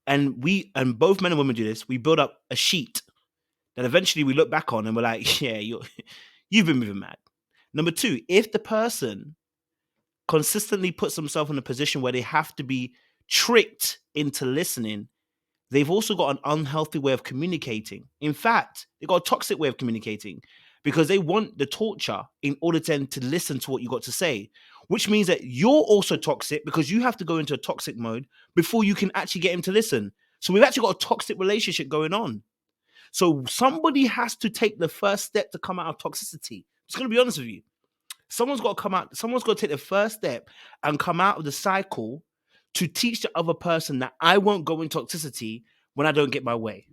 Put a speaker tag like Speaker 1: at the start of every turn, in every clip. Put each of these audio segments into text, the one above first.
Speaker 1: and both men and women do this, we build up a sheet that eventually we look back on and we're like, yeah, you've been moving mad. Number two, if the person consistently puts themselves in a position where they have to be tricked into listening, they've also got an unhealthy way of communicating. In fact, they've got a toxic way of communicating because they want the torture in order to listen to what you got to say, which means that you're also toxic because you have to go into a toxic mode before you can actually get him to listen. So we've actually got a toxic relationship going on. So somebody has to take the first step to come out of toxicity. I'm just going to be honest with you. Someone's got to come out. Someone's got to take the first step and come out of the cycle to teach the other person that I won't go in toxicity when I don't get my way.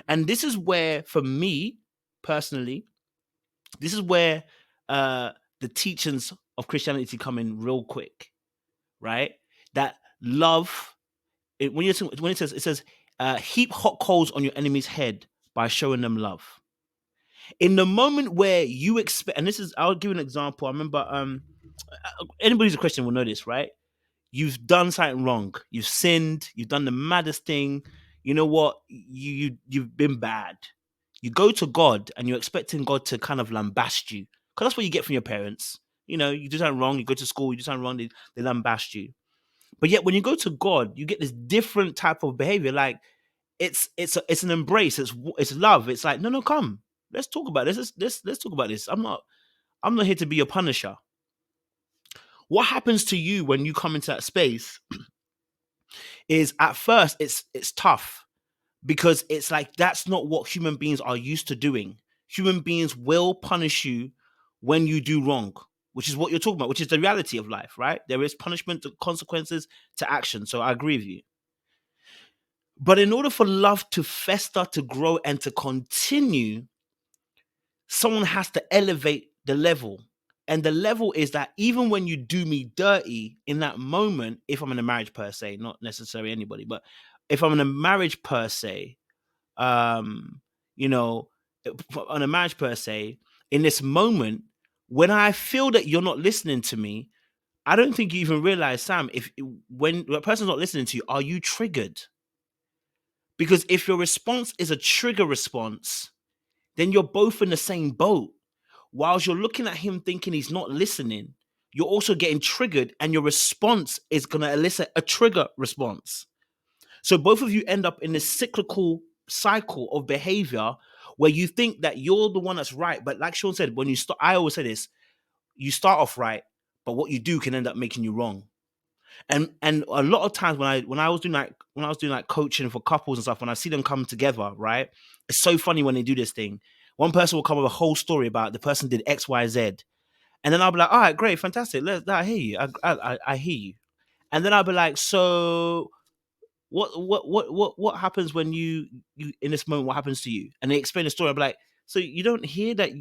Speaker 1: And this is where, for me personally, this is where the teachings of Christianity come in real quick, right? That love, when it says, heap hot coals on your enemy's head by showing them love. In the moment where you expect, and I'll give an example. I remember, anybody who's a Christian will know this, right? You've done something wrong. You've sinned. You've done the maddest thing. You know what? You've been bad. You go to God and you're expecting God to kind of lambast you, because that's what you get from your parents. You know, you do something wrong. You go to school. You do something wrong. They lambast you. But yet, when you go to God, you get this different type of behavior. Like it's an embrace. It's love. It's like, no, come. Let's talk about this. Let's talk about this. I'm not here to be your punisher. What happens to you when you come into that space is, at first it's tough, because it's like that's not what human beings are used to doing. Human beings will punish you when you do wrong, which is what you're talking about, which is the reality of life, right? There is punishment, to consequences to action. So I agree with you. But in order for love to fester, to grow, and to continue, someone has to elevate the level. And the level is that even when you do me dirty in that moment, if I'm in a marriage per se, not necessarily anybody, but if I'm in a marriage per se, you know, on a marriage per se, in this moment, when I feel that you're not listening to me, I don't think you even realize, Sam, when a person's not listening to you, are you triggered? Because if your response is a trigger response, then you're both in the same boat. Whilst you're looking at him thinking he's not listening, you're also getting triggered, and your response is going to elicit a trigger response. So both of you end up in this cyclical cycle of behavior where you think that you're the one that's right. But like Sean said, when you start, I always say this, you start off right, but what you do can end up making you wrong. And a lot of times when I was doing like coaching for couples and stuff, when I see them come together, right? It's so funny when they do this thing. One person will come with a whole story about the person did X, Y, Z. And then I'll be like, all right, great, fantastic. I hear you. I hear you. And then I'll be like, so what happens when you in this moment, what happens to you? And they explain the story. I'll be like, so you don't hear that